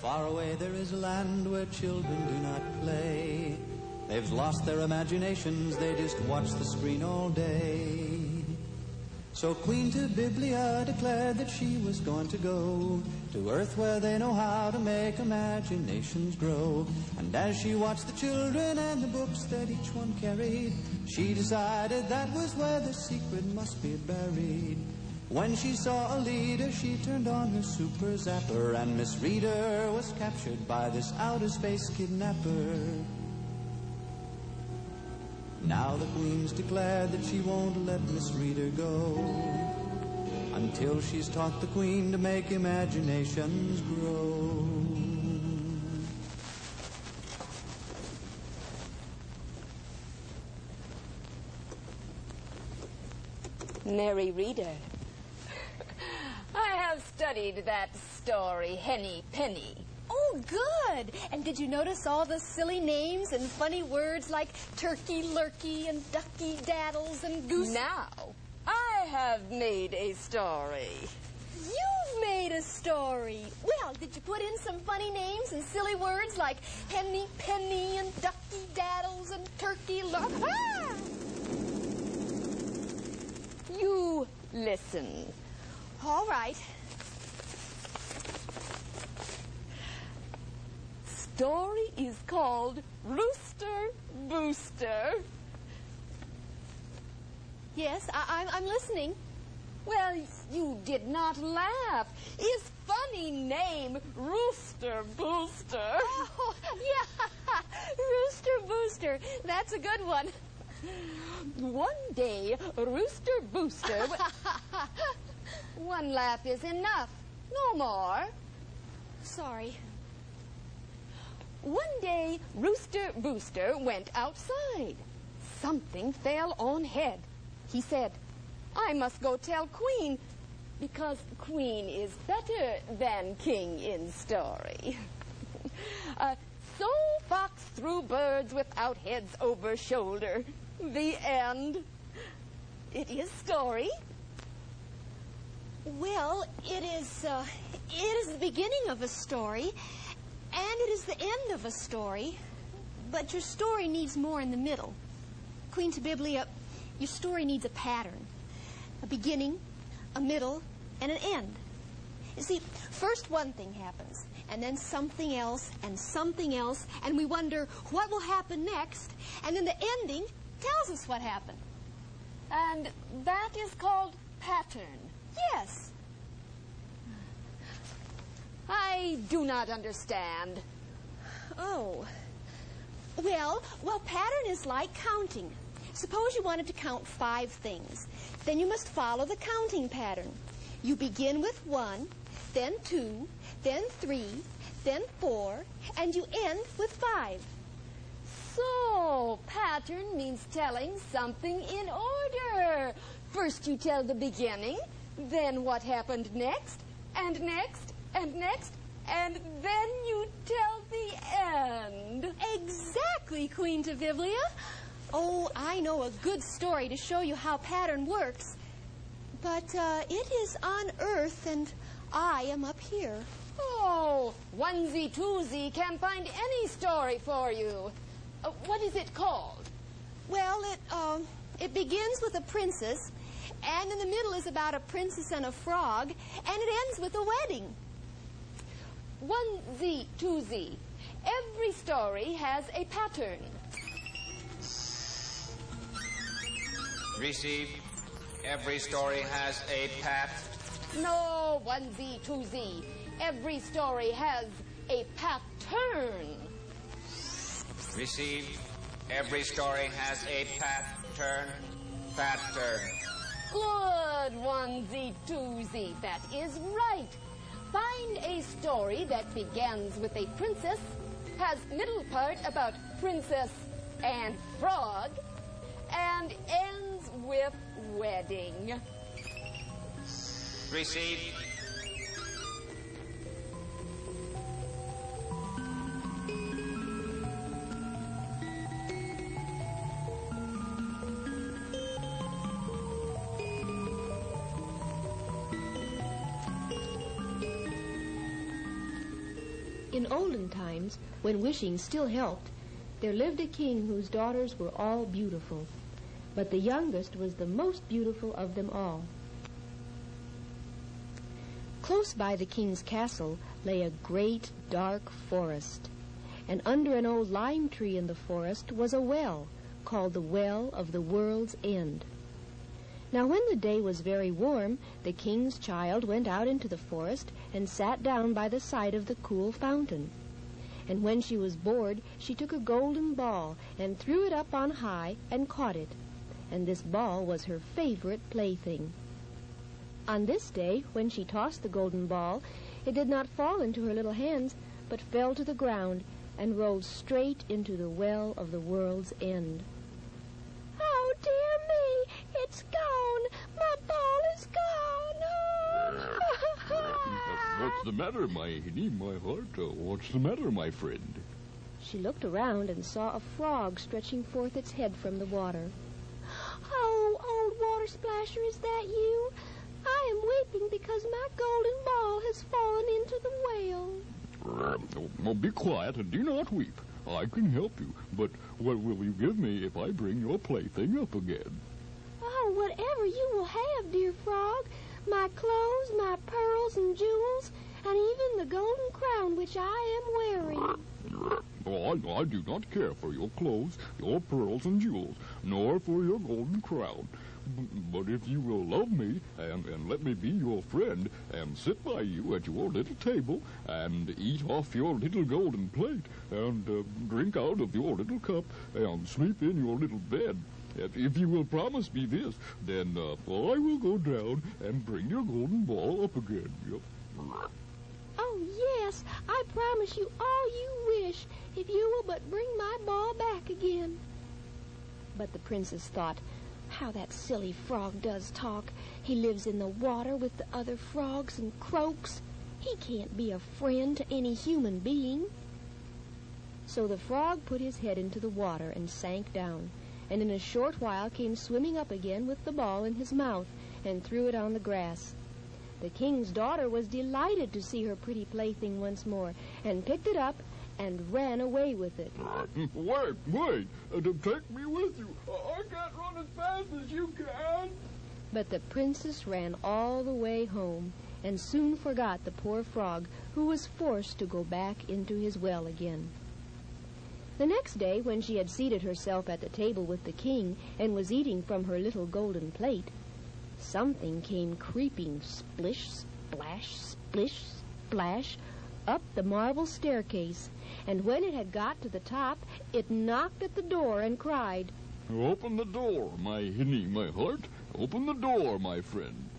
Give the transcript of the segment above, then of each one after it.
far away there is a land where children do not play. They've lost their imaginations, they just watch the screen all day. So Queen Biblia declared that she was going to go to Earth where they know how to make imaginations grow. And as she watched the children and the books that each one carried, she decided that was where the secret must be buried. When she saw a leader, she turned on her super zapper, and Miss Reader was captured by this outer space kidnapper. Now the Queen's declared that she won't let Miss Reader go until she's taught the Queen to make imaginations grow. Mary Reader. I have studied that story, Henny Penny. Oh, good. And did you notice all the silly names and funny words like turkey lurkey and ducky daddles and goose? Now, I have made a story. You've made a story. Well, did you put in some funny names and silly words like henny penny and ducky daddles and turkey lurkey? Ah! You listen. All right. Story is called Rooster Booster. Yes, I'm listening. Well, you did not laugh. His funny name, Rooster Booster. Oh, yeah, Rooster Booster. That's a good one. One day, Rooster Booster... One laugh is enough. No more. Sorry. One day, Rooster Booster went outside. Something fell on head. He said, I must go tell Queen, because Queen is better than King in story. So Fox threw birds without heads over shoulder. The end. It is story. Well, it is the beginning of a story, and it is the end of a story, but your story needs more in the middle. Queen Biblia, your story needs a pattern, a beginning, a middle, and an end. You see, first one thing happens, and then something else, and we wonder what will happen next, and then the ending tells us what happened. And that is called pattern. Yes. I do not understand. Oh. Well, pattern is like counting. Suppose you wanted to count 5 things. Then you must follow the counting pattern. You begin with 1, then 2, then 3, then 4, and you end with 5. So, pattern means telling something in order. First you tell the beginning, then what happened next, and next, and next, and then you tell the end. Exactly, Queen Biblia. Oh, I know a good story to show you how pattern works. But it is on Earth, and I am up here. Oh, onesie twosie can't find any story for you. What is it called? Well, it begins with a princess, and in the middle is about a princess and a frog, and it ends with a wedding. Onesie twosie. Every story has a pattern. Receive. Every story has a No, onesie twosie. Every story has a pattern. Receive. Every story has a pattern. Good, onesie twosie. That is right. Find a story that begins with a princess, has middle part about princess and frog, and ends with wedding. Receive. In olden times, when wishing still helped, there lived a king whose daughters were all beautiful, but the youngest was the most beautiful of them all. Close by the king's castle lay a great dark forest, and under an old lime tree in the forest was a well called the Well of the World's End. Now when the day was very warm, the king's child went out into the forest and sat down by the side of the cool fountain. And when she was bored, she took a golden ball and threw it up on high and caught it. And this ball was her favorite plaything. On this day, when she tossed the golden ball, it did not fall into her little hands, but fell to the ground and rolled straight into the Well of the World's End. Oh, dear me, it's gone. My ball is gone. What's the matter, my hinny, my heart? What's the matter, my friend? She looked around and saw a frog stretching forth its head from the water. Oh, old water splasher, is that you? I am weeping because my golden ball has fallen into the well. Oh, be quiet and do not weep. I can help you, but what will you give me if I bring your plaything up again? Oh, whatever you will have, dear frog. My clothes, my pearls and jewels, and even the golden crown which I am wearing. Oh, I do not care for your clothes, your pearls and jewels, nor for your golden crown. But if you will love me and let me be your friend and sit by you at your little table and eat off your little golden plate and drink out of your little cup and sleep in your little bed, if you will promise me this, then I will go down and bring your golden ball up again. Yep. Oh, yes, I promise you all you wish, if you will but bring my ball back again. But the princess thought, how that silly frog does talk. He lives in the water with the other frogs and croaks. He can't be a friend to any human being. So the frog put his head into the water and sank down, and in a short while came swimming up again with the ball in his mouth and threw it on the grass. The king's daughter was delighted to see her pretty plaything once more, and picked it up and ran away with it. Wait, take me with you. I can't run as fast as you can. But the princess ran all the way home, and soon forgot the poor frog, who was forced to go back into his well again. The next day, when she had seated herself at the table with the king, and was eating from her little golden plate, something came creeping, splish, splash, splish, splash, up the marble staircase, and when it had got to the top, it knocked at the door and cried, Open the door, my hinny, my heart. Open the door, my friend.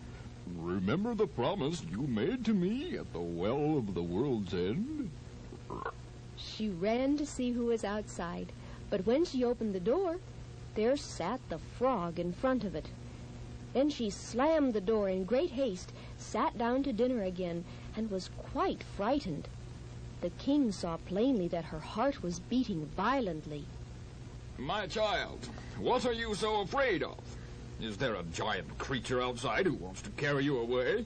Remember the promise you made to me at the Well of the World's End? She ran to see who was outside, but when she opened the door, there sat the frog in front of it. Then she slammed the door in great haste, sat down to dinner again, and was quite frightened. The king saw plainly that her heart was beating violently. My child, what are you so afraid of? Is there a giant creature outside who wants to carry you away?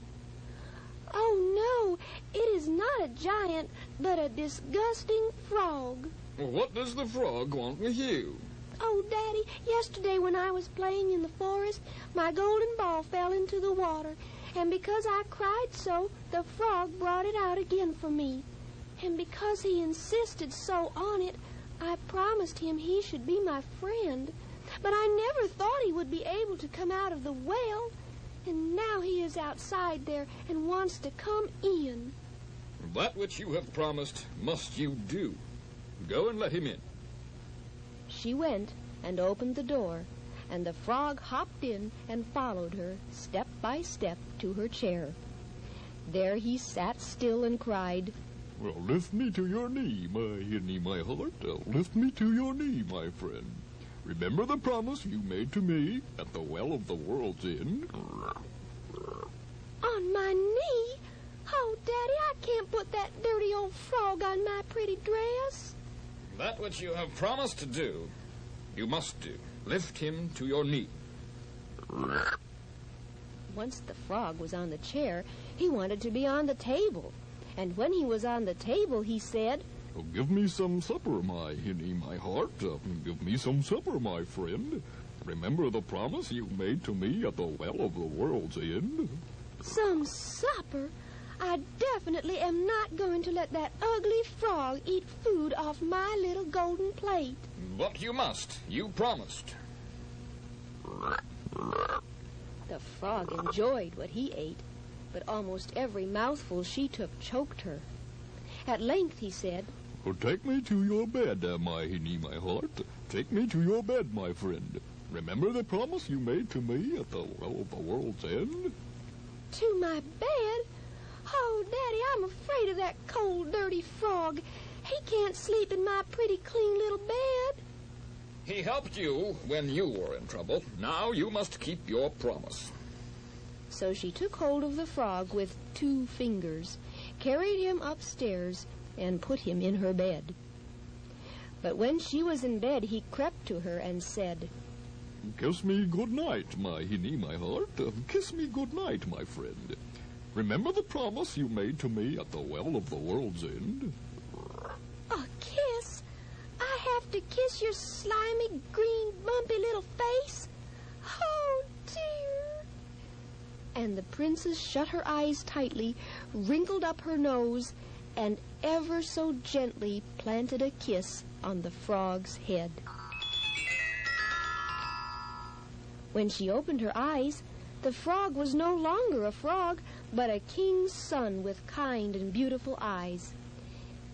Oh, no, it is not a giant, but a disgusting frog. What does the frog want with you? Oh, Daddy, yesterday when I was playing in the forest, my golden ball fell into the water, and because I cried so, the frog brought it out again for me. And because he insisted so on it, I promised him he should be my friend. But I never thought he would be able to come out of the well, and now he is outside there and wants to come in. That which you have promised must you do. Go and let him in. She went and opened the door, and the frog hopped in and followed her, step by step, to her chair. There he sat still and cried, Well, lift me to your knee, my hinny, my heart. Lift me to your knee, my friend. Remember the promise you made to me at the Well of the World's End? On my knee? Oh, Daddy, I can't put that dirty old frog on my pretty dress. That which you have promised to do, you must do. Lift him to your knee. Once the frog was on the chair, he wanted to be on the table. And when he was on the table, he said, "Oh, give me some supper, my hinny, my heart. Give me some supper, my friend. Remember the promise you made to me at the well of the world's end?" "Some supper? I definitely am not going to let that ugly frog eat food off my little golden plate." But you must. You promised. The frog enjoyed what he ate, but almost every mouthful she took choked her. At length he said, "Oh, take me to your bed, my hinny, my heart. Take me to your bed, my friend. Remember the promise you made to me at the well of the world's end?" "To my bed? Oh, Daddy, I'm afraid of that cold, dirty frog. He can't sleep in my pretty, clean little bed." He helped you when you were in trouble. Now you must keep your promise. So she took hold of the frog with 2 fingers, carried him upstairs, and put him in her bed. But when she was in bed, he crept to her and said, "Kiss me good night, my hinny, my heart. Kiss me good night, my friend. Remember the promise you made to me at the well of the world's end?" "A kiss? I have to kiss your slimy, green, bumpy little face? Oh, dear." And the princess shut her eyes tightly, wrinkled up her nose, and ever so gently planted a kiss on the frog's head. When she opened her eyes, the frog was no longer a frog, but a king's son with kind and beautiful eyes.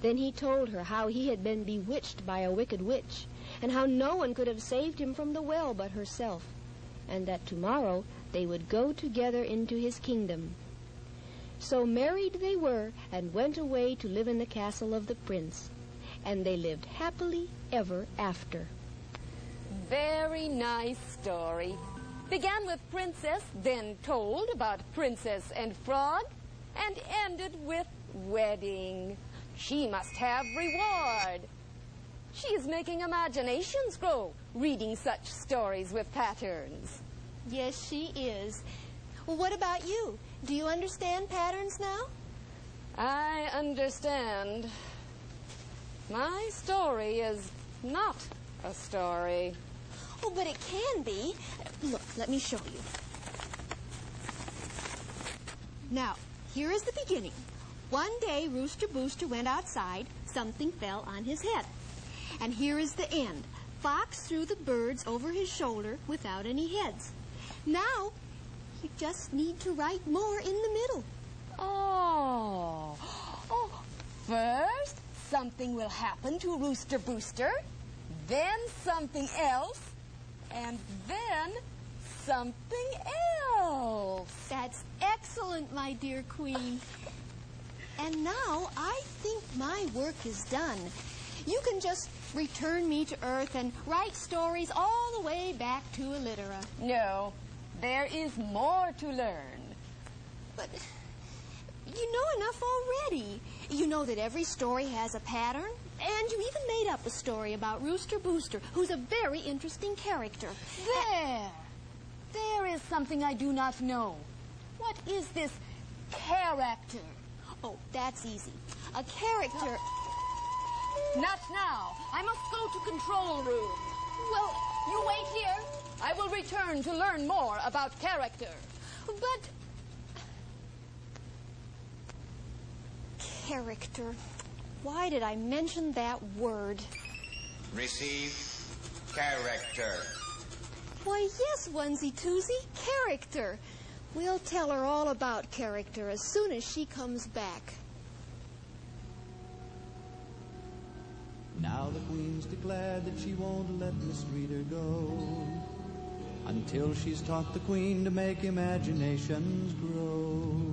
Then he told her how he had been bewitched by a wicked witch, and how no one could have saved him from the well but herself, and that tomorrow they would go together into his kingdom. So married they were, and went away to live in the castle of the prince, and they lived happily ever after. Very nice story. Began with princess, then told about princess and frog, and ended with wedding. She must have reward. She is making imaginations grow, reading such stories with patterns. Yes, she is. Well, what about you? Do you understand patterns now? I understand. My story is not a story. Oh, but it can be. Look, let me show you. Now, here is the beginning. One day, Rooster Booster went outside. Something fell on his head. And here is the end. Fox threw the birds over his shoulder without any heads. Now, you just need to write more in the middle. Oh, first, something will happen to Rooster Booster, then something else, and then something else. That's excellent, my dear Queen. And now I think my work is done. You can just return me to Earth and write stories all the way back to Allitera. No, there is more to learn. But you know enough already. You know that every story has a pattern, and you even made up a story about Rooster Booster, who's a very interesting character. There is something I do not know. What is this character? Oh, that's easy. A character... Not now. I must go to control room. Well, you wait here. I will return to learn more about character. But... Character. Why did I mention that word? Receive character. Why, yes, onesie-twosie, character. We'll tell her all about character as soon as she comes back. Now the Queen's declared that she won't let Miss Reader go until she's taught the Queen to make imaginations grow.